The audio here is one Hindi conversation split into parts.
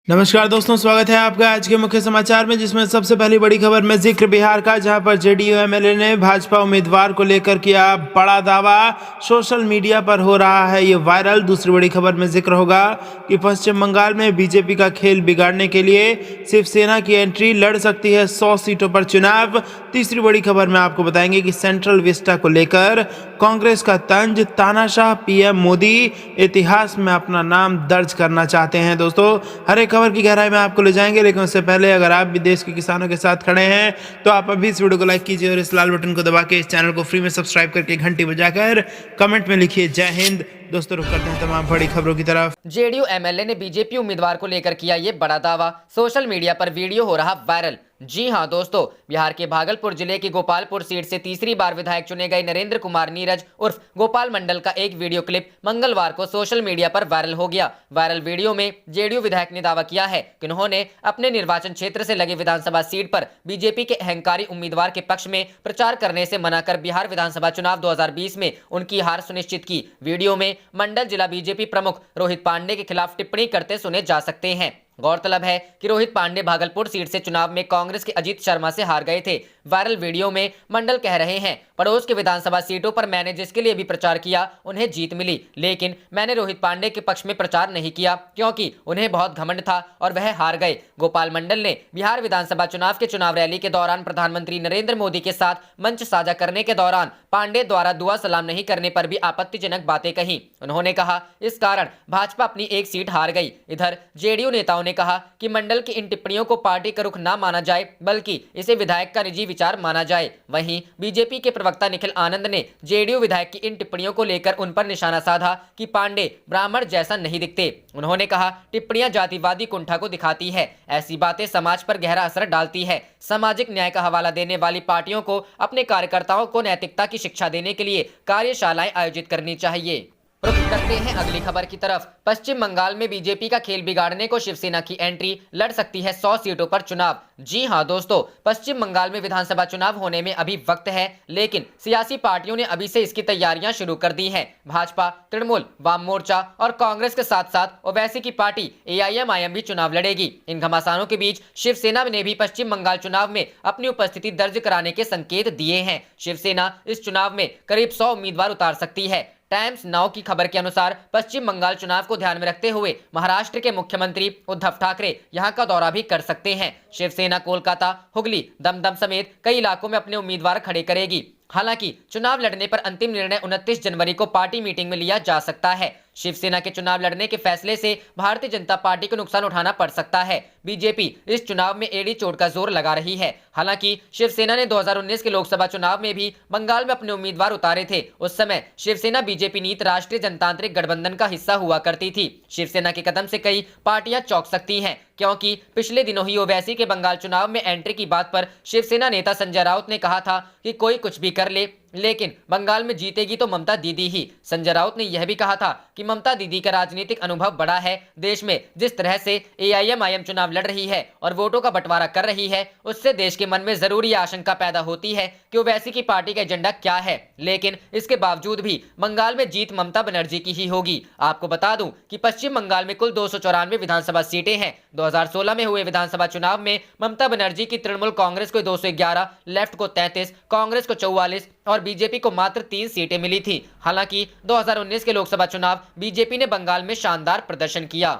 नमस्कार दोस्तों, स्वागत है आपका आज के मुख्य समाचार में, जिसमें सबसे पहली बड़ी खबर में जिक्र बिहार का, जहां पर जेडीयू एमएलए ने भाजपा उम्मीदवार को लेकर किया बड़ा दावा। सोशल मीडिया पर हो रहा है ये वायरल। दूसरी बड़ी खबर में जिक्र होगा कि पश्चिम बंगाल में बीजेपी का खेल बिगाड़ने के लिए शिवसेना की एंट्री, लड़ सकती है 100 सीटों पर चुनाव। तीसरी बड़ी खबर में आपको बताएंगे कि सेंट्रल विस्टा को लेकर कांग्रेस का तंज, तानाशाह पीएम मोदी इतिहास में अपना नाम दर्ज करना चाहते हैं। दोस्तों, हर एक खबर की गहराई में आपको ले जाएंगे, लेकिन उससे पहले अगर आप भी देश के किसानों के साथ खड़े हैं तो आप अभी इस वीडियो को लाइक कीजिए और इस लाल बटन को दबा के इस चैनल को फ्री में सब्सक्राइब करके घंटी बजाकर कमेंट में लिखिए जय हिंद। दोस्तों, रुक करते हैं तमाम बड़ी खबरों की तरफ। जेडीयू एमएलए ने बीजेपी उम्मीदवार को लेकर किया ये बड़ा दावा। सोशल मीडिया पर वीडियो हो रहा वायरल। जी हां दोस्तों, बिहार के भागलपुर जिले की गोपालपुर सीट से तीसरी बार विधायक चुने गए नरेंद्र कुमार नीरज उर्फ गोपाल मंडल का एक वीडियो क्लिप मंगलवार को सोशल मीडिया पर वायरल हो गया। वायरल वीडियो में जेडीयू विधायक ने दावा किया है कि उन्होंने अपने निर्वाचन क्षेत्र से लगे विधानसभा सीट पर बीजेपी के अहंकारी उम्मीदवार के पक्ष में प्रचार करने से मना कर बिहार विधानसभा चुनाव 2020 में उनकी हार सुनिश्चित की। वीडियो में मंडल जिला बीजेपी प्रमुख रोहित पांडे के खिलाफ टिप्पणी करते सुने जा सकते हैं। गौरतलब है कि रोहित पांडे भागलपुर सीट से चुनाव में कांग्रेस के अजीत शर्मा से हार गए थे। वायरल वीडियो में मंडल कह रहे हैं, पड़ोस के विधानसभा सीटों पर मैंने जिसके लिए भी प्रचार किया उन्हें जीत मिली, लेकिन मैंने रोहित पांडे के पक्ष में प्रचार नहीं किया क्योंकि उन्हें बहुत घमंड था और वह हार गए। गोपाल मंडल ने बिहार विधानसभा चुनाव के चुनाव रैली के दौरान प्रधानमंत्री नरेंद्र मोदी के साथ मंच साझा करने के दौरान पांडे द्वारा दुआ सलाम नहीं करने पर भी आपत्तिजनक बातें कही। उन्होंने कहा, इस कारण भाजपा अपनी एक सीट हार गई। इधर जेडीयू नेताओं ने कहा कि मंडल की इन टिप्पणियों को पार्टी का रुख ना माना जाए, बल्कि इसे विधायक का निजी विचार माना जाए। वहीं बीजेपी के प्रवक्ता निखिल आनंद ने जेडीयू विधायक की इन टिप्पणियों को लेकर उन पर निशाना साधा कि पांडे ब्राह्मण जैसा नहीं दिखते। उन्होंने कहा, टिप्पणियां जातिवादी कुंठा को दिखाती है, ऐसी बातें समाज पर गहरा असर डालती है। सामाजिक न्याय का हवाला देने वाली पार्टियों को अपने कार्यकर्ताओं को नैतिकता की शिक्षा देने के लिए कार्यशालाएं आयोजित करनी चाहिए। रुख करते हैं अगली खबर की तरफ। पश्चिम बंगाल में बीजेपी का खेल बिगाड़ने को शिवसेना की एंट्री, लड़ सकती है 100 सीटों पर चुनाव। जी हां दोस्तों, पश्चिम बंगाल में विधानसभा चुनाव होने में अभी वक्त है, लेकिन सियासी पार्टियों ने अभी से इसकी तैयारियां शुरू कर दी हैं। भाजपा, तृणमूल, वाम मोर्चा और कांग्रेस के साथ साथ ओवैसी की पार्टी एआईएमआईएम भी चुनाव लड़ेगी। इन घमासानों के बीच शिवसेना ने भी पश्चिम बंगाल चुनाव में अपनी उपस्थिति दर्ज कराने के संकेत दिए हैं। शिवसेना इस चुनाव में करीब 100 उम्मीदवार उतार सकती है। टाइम्स नाउ की खबर के अनुसार पश्चिम बंगाल चुनाव को ध्यान में रखते हुए महाराष्ट्र के मुख्यमंत्री उद्धव ठाकरे यहां का दौरा भी कर सकते हैं। शिवसेना कोलकाता, हुगली, दमदम समेत कई इलाकों में अपने उम्मीदवार खड़े करेगी। हालांकि चुनाव लड़ने पर अंतिम निर्णय 29 जनवरी को पार्टी मीटिंग में लिया जा सकता है। शिवसेना के चुनाव लड़ने के फैसले से भारतीय जनता पार्टी को नुकसान उठाना पड़ सकता है। बीजेपी इस चुनाव में एड़ी चोट का जोर लगा रही है। हालांकि शिवसेना ने 2019 के लोकसभा चुनाव में भी बंगाल में अपने उम्मीदवार उतारे थे। उस समय शिवसेना बीजेपी नीत राष्ट्रीय जनतांत्रिक गठबंधन का हिस्सा हुआ करती थी। शिवसेना के कदम से कई पार्टियां चौंक सकती हैं, क्योंकि पिछले दिनों ही ओवैसी के बंगाल चुनाव में एंट्री की बात पर शिवसेना नेता संजय राउत ने कहा था कि कोई कुछ भी कर ले, लेकिन बंगाल में जीतेगी तो ममता दीदी ही। संजय राउत ने यह भी कहा था कि ममता दीदी का राजनीतिक अनुभव बड़ा है। देश में जिस तरह से एआईएमआईएम चुनाव लड़ रही है और वोटों का बंटवारा कर रही है, उससे देश के मन में जरूरी आशंका पैदा होती है कि ओवैसी की पार्टी का एजेंडा क्या है। लेकिन इसके बावजूद भी बंगाल में जीत ममता बनर्जी की ही होगी। आपको बता दूं कि पश्चिम बंगाल में कुल 294 विधानसभा सीटें हैं। 2016 में हुए विधानसभा चुनाव में ममता बनर्जी की तृणमूल कांग्रेस को 211, लेफ्ट को 33, कांग्रेस को 44 और बीजेपी को मात्र 3 सीटें मिली थी। हालांकि 2019 के लोकसभा चुनाव बीजेपी ने बंगाल में शानदार प्रदर्शन किया।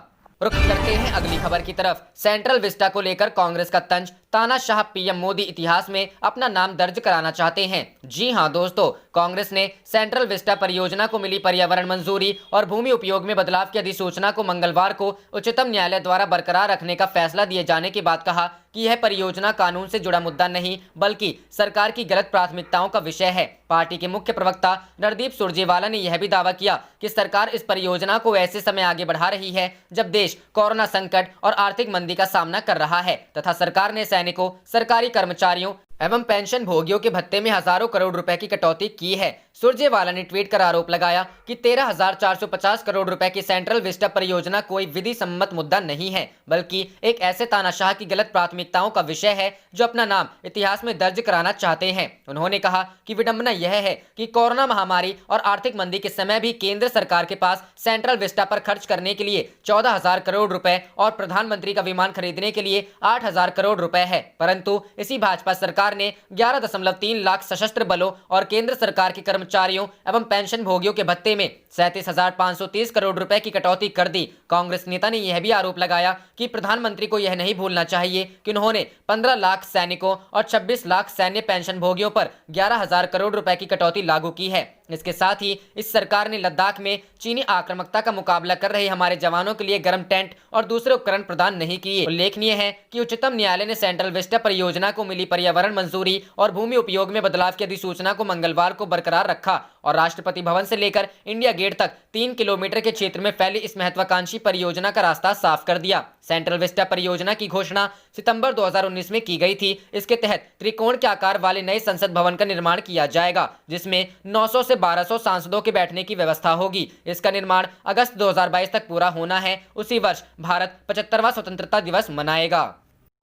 रुख करते हैं अगली खबर की तरफ। सेंट्रल विस्टा को लेकर कांग्रेस का तंज, तानाशाह पीएम मोदी इतिहास में अपना नाम दर्ज कराना चाहते हैं। जी हां दोस्तों, कांग्रेस ने सेंट्रल विस्टा परियोजना को मिली पर्यावरण मंजूरी और भूमि उपयोग में बदलाव की अधिसूचना को मंगलवार को उच्चतम न्यायालय द्वारा बरकरार रखने का फैसला दिए जाने के बाद कहा कि यह परियोजना कानून से जुड़ा मुद्दा नहीं, बल्कि सरकार की गलत प्राथमिकताओं का विषय है। पार्टी के मुख्य प्रवक्ता रणदीप सुरजेवाला ने यह भी दावा किया कि सरकार इस परियोजना को ऐसे समय आगे बढ़ा रही है जब देश कोरोना संकट और आर्थिक मंदी का सामना कर रहा है तथा सरकार ने सैनिकों, सरकारी कर्मचारियों, एवं पेंशन भोगियों के भत्ते में हजारों करोड़ रुपए की कटौती की है। सुरजेवाला ने ट्वीट कर आरोप लगाया कि 13,450 करोड़ रुपए की सेंट्रल विस्टा परियोजना कोई विधि सम्मत मुद्दा नहीं है, बल्कि एक ऐसे तानाशाह की गलत प्राथमिकताओं का विषय है जो अपना नाम इतिहास में दर्ज कराना चाहते हैं। उन्होंने कहा कि विडंबना यह है कि कोरोना महामारी और आर्थिक मंदी के समय भी केंद्र सरकार के पास सेंट्रल विस्टा पर खर्च करने के लिए 14,000 करोड़ रुपए और प्रधानमंत्री का विमान खरीदने के लिए 8,000 करोड़ रुपए है, परंतु इसी भाजपा सरकार ने 11.3 लाख सशस्त्र बलों और केंद्र सरकार के कर्मचारियों एवं पेंशन भोगियों के भत्ते में 37,530 करोड़ रुपए की कटौती कर दी। कांग्रेस नेता ने यह भी आरोप लगाया कि प्रधानमंत्री को यह नहीं भूलना चाहिए कि उन्होंने 15 लाख सैनिकों और 26 लाख सैन्य पेंशन भोगियों पर 11,000 करोड़ रुपए की कटौती लागू की है। इसके साथ ही इस सरकार ने लद्दाख में चीनी आक्रामकता का मुकाबला कर रहे हमारे जवानों के लिए गर्म टेंट और दूसरे उपकरण प्रदान नहीं किए। उल्लेखनीय है कि उच्चतम न्यायालय ने सेंट्रल विस्टा परियोजना को मिली पर्यावरण मंजूरी और भूमि उपयोग में बदलाव की अधिसूचना को मंगलवार को बरकरार रखा और राष्ट्रपति भवन से लेकर इंडिया गेट तक 3 किलोमीटर के क्षेत्र में फैली इस महत्वाकांक्षी परियोजना का रास्ता साफ कर दिया। सेंट्रल विस्टा परियोजना की घोषणा सितंबर 2019 में की गई थी। इसके तहत त्रिकोण के आकार वाले नए संसद भवन का निर्माण किया जाएगा, जिसमें 900 से 1200 सांसदों के बैठने की व्यवस्था होगी। इसका निर्माण अगस्त 2022 तक पूरा होना है। उसी वर्ष भारत 75वां स्वतंत्रता दिवस मनाएगा।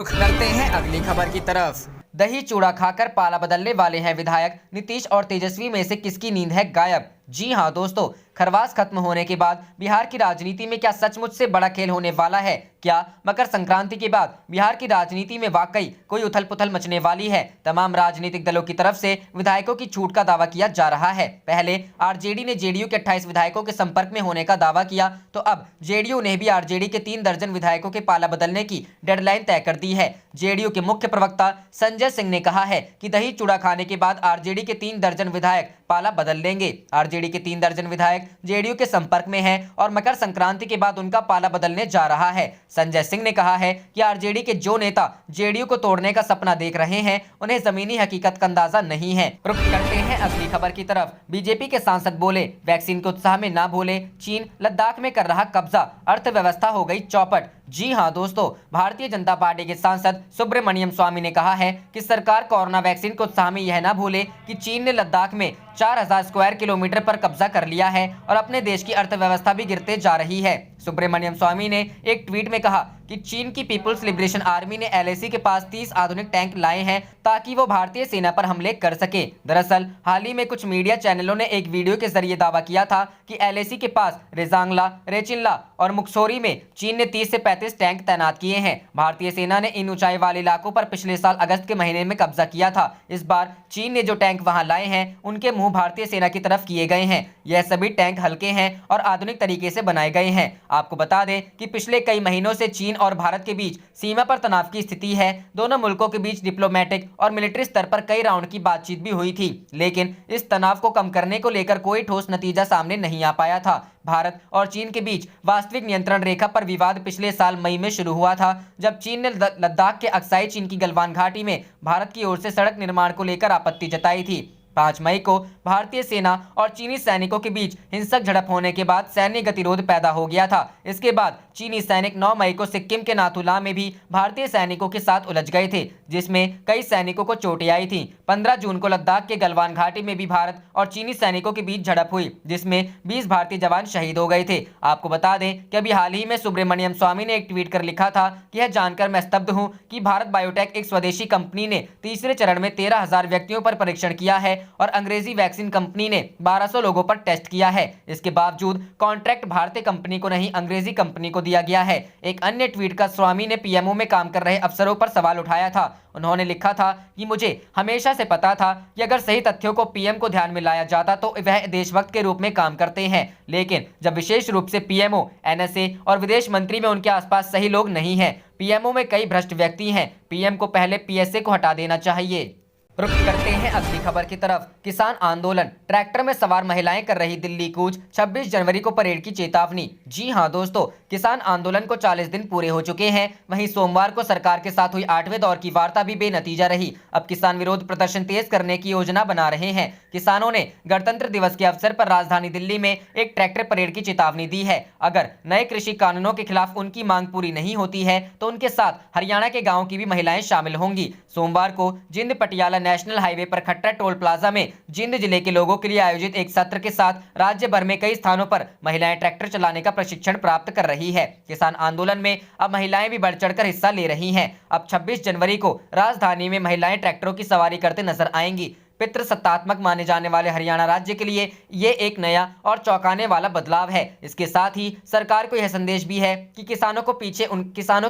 रुख करते हैं अगली खबर की तरफ। दही चूड़ा खाकर पाला बदलने वाले हैं विधायक नीतीश और तेजस्वी में से किसकी नींद है गायब? जी हां दोस्तों, खरवास खत्म होने के बाद बिहार की राजनीति में क्या सचमुच से बड़ा खेल होने वाला है? क्या मकर संक्रांति के बाद बिहार की राजनीति में वाकई कोई उथल पुथल मचने वाली है? तमाम राजनीतिक दलों की तरफ से विधायकों की छूट का दावा किया जा रहा है। पहले आरजेडी ने जेडीयू के 28 विधायकों के संपर्क में होने का दावा किया, तो अब जेडीयू ने भी आरजेडी के 3 दर्जन विधायकों के पाला बदलने की डेडलाइन तय कर दी है। जेडीयू के मुख्य प्रवक्ता संजय सिंह ने कहा है कि दही चूड़ा खाने के बाद आरजेडी के 3 दर्जन विधायक पाला बदल लेंगे। आरजेडी के 3 दर्जन विधायक जेडीयू के संपर्क में हैं और मकर संक्रांति के बाद उनका पाला बदलने जा रहा है। संजय सिंह ने कहा है कि आरजेडी के जो नेता जेडीयू को तोड़ने का सपना देख रहे हैं, उन्हें जमीनी हकीकत का अंदाजा नहीं है। रुख करते हैं अगली खबर की तरफ। बीजेपी के सांसद बोले, वैक्सीन के उत्साह में ना भूले, चीन लद्दाख में कर रहा कब्जा, अर्थव्यवस्था हो गई चौपट। जी हां दोस्तों, भारतीय जनता पार्टी के सांसद सुब्रमण्यम स्वामी ने कहा है कि सरकार कोरोना वैक्सीन के उत्साह में यह ना भूले कि चीन ने लद्दाख में 4,000 स्क्वायर किलोमीटर पर कब्जा कर लिया है और अपने देश की अर्थव्यवस्था भी गिरते जा रही है। सुब्रमण्यम स्वामी ने एक ट्वीट में कहा कि चीन की पीपुल्स लिबरेशन आर्मी ने एलएसी के पास 30 आधुनिक टैंक लाए हैं ताकि वो भारतीय सेना पर हमले कर सके। दरअसल हाल ही में कुछ मीडिया चैनलों ने एक वीडियो के जरिए दावा किया था कि एलएसी के पास रेजांगला, रेचिनला और मुक्सोरी में चीन ने 30 से 35 टैंक तैनात किए हैं। भारतीय सेना ने इन ऊंचाई वाले इलाकों पर पिछले साल अगस्त के महीने में कब्जा किया था। इस बार चीन ने जो टैंक वहां लाए हैं उनके मुंह भारतीय सेना की तरफ किए गए हैं। यह सभी टैंक हल्के हैं और आधुनिक तरीके से बनाए गए हैं। आपको बता दें कि पिछले कई महीनों से चीन और भारत के बीच सीमा पर तनाव की स्थिति है। दोनों मुल्कों के बीच डिप्लोमेटिक और मिलिट्री स्तर पर कई राउंड की बातचीत भी हुई थी, लेकिन इस तनाव को कम करने को लेकर कोई ठोस नतीजा सामने नहीं आ पाया था। भारत और चीन के बीच वास्तविक नियंत्रण रेखा पर विवाद पिछले साल मई में शुरू हुआ था, जब चीन ने लद्दाख के अक्साई चीन की गलवान घाटी में भारत की ओर से सड़क निर्माण को लेकर आपत्ति जताई थी। 5 मई को भारतीय सेना और चीनी सैनिकों के बीच हिंसक झड़प होने के बाद सैन्य गतिरोध पैदा हो गया था। इसके बाद चीनी सैनिक 9 मई को सिक्किम के नाथुला में भी भारतीय सैनिकों के साथ उलझ गए थे, जिसमें कई सैनिकों को चोटें आई थी। 15 जून को लद्दाख के गलवान घाटी में भी भारत और चीनी सैनिकों के बीच झड़प हुई, जिसमें 20 भारतीय जवान शहीद हो गए थे। आपको बता दें कि अभी हाल ही में सुब्रमण्यम स्वामी ने एक ट्वीट कर लिखा था कि यह जानकर मैं स्तब्ध हूं कि भारत बायोटेक एक स्वदेशी कंपनी ने तीसरे चरण में 13,000 व्यक्तियों पर परीक्षण किया है और अंग्रेजी वैक्सीन कंपनी ने 1200 लोगों पर टेस्ट किया है। इसके बावजूद कॉन्ट्रैक्ट भारतीय कंपनी को नहीं, अंग्रेजी कंपनी को दिया गया है। एक अन्य ट्वीट का स्वामी ने पीएमओ में काम कर रहे अफसरों पर सवाल उठाया था। उन्होंने लिखा था कि मुझे हमेशा से पता था कि अगर सही तथ्यों को पीएम को ध्यान में लाया जाता तो वह देशभक्त के रूप में काम करते हैं, लेकिन जब विशेष रूप से पीएमओ, एनएसए और विदेश मंत्री में उनके आसपास सही लोग नहीं हैं। पीएमओ में कई भ्रष्ट व्यक्ति हैं। पीएम को पहले पीएसए को हटा देना चाहिए। रुक करते हैं अगली खबर की तरफ। किसान आंदोलन, ट्रैक्टर में सवार महिलाएं कर रही दिल्ली कूच, 26 जनवरी को परेड की चेतावनी। जी हां दोस्तों, किसान आंदोलन को 40 दिन पूरे हो चुके हैं। वहीं सोमवार को सरकार के साथ हुई 8वें दौर की वार्ता भी बेनतीजा रही। अब किसान विरोध प्रदर्शन तेज करने की योजना बना रहे हैं। किसानों ने गणतंत्र दिवस के अवसर पर राजधानी दिल्ली में एक ट्रैक्टर परेड की चेतावनी दी है। अगर नए कृषि कानूनों के खिलाफ उनकी मांग पूरी नहीं होती है तो उनके साथ हरियाणा के गाँव की भी महिलाएं शामिल होंगी। सोमवार को जिंद पटियाला नेशनल हाईवे पर खट्टर टोल प्लाजा में जिंद जिले के लोगों के लिए आयोजित एक सत्र के साथ राज्य भर में कई स्थानों पर महिलाएं ट्रैक्टर चलाने का प्रशिक्षण प्राप्त कर रही है। किसान आंदोलन में अब महिलाएं भी बढ़ चढ़कर हिस्सा ले रही हैं। अब 26 जनवरी को राजधानी में महिलाएं ट्रैक्टरों की सवारी करते नजर आएंगी। पितृसत्तात्मक माने जाने वाले हरियाणा राज्य के लिए ये एक नया और चौंकाने वाला बदलाव है। इसके साथ ही सरकार को यह संदेश भी है कि किसानों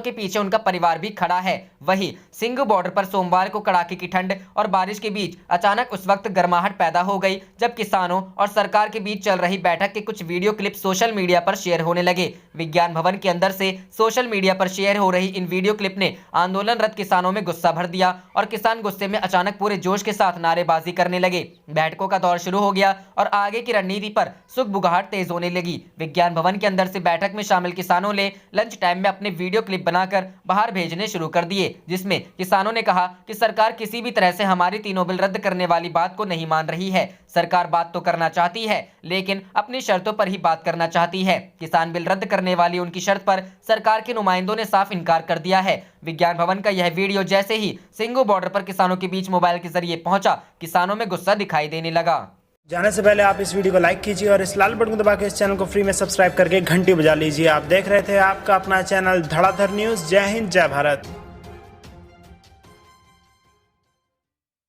के पीछे उनका परिवार भी खड़ा है। वहीं सिंघ बॉर्डर पर सोमवार को कड़ाके की ठंड और बारिश के बीच अचानक उस वक्त गर्माहट पैदा हो गई जब किसानों और सरकार के बीच चल रही बैठक के कुछ वीडियो क्लिप सोशल मीडिया पर शेयर होने लगे। विज्ञान भवन के अंदर से सोशल मीडिया पर शेयर हो रही इन वीडियो क्लिप ने आंदोलनरत किसानों में गुस्सा भर दिया और किसान गुस्से में अचानक पूरे जोश के साथ नारेबाजी करने लगे। बैठकों का दौर शुरू हो गया और आगे की रणनीति पर सुगबुगाहट तेज होने लगी। विज्ञान भवन के अंदर से बैठक में शामिल किसानों ने लंच टाइम में अपने वीडियो क्लिप बनाकर बाहर भेजने शुरू कर दिए, जिसमें किसानों ने कहा कि सरकार किसी भी तरह से हमारी तीनों बिल रद्द करने वाली बात को नहीं मान रही है। सरकार बात तो करना चाहती है लेकिन अपनी शर्तों पर ही बात करना चाहती है। किसान बिल रद्द करने वाली उनकी शर्त पर सरकार के नुमाइंदों ने साफ इनकार कर दिया है। विज्ञान भवन का यह वीडियो जैसे ही सिंघू बॉर्डर पर किसानों के बीच मोबाइल के जरिए पहुंचा, किसानों में गुस्सा दिखाई देने लगा। जाने से पहले आप इस वीडियो को लाइक कीजिए और इस लाल बटन को दबा के इस चैनल को फ्री में सब्सक्राइब करके घंटी बजा लीजिए। आप देख रहे थे आपका अपना चैनल धड़ाधड़ न्यूज। जय हिंद, जय भारत।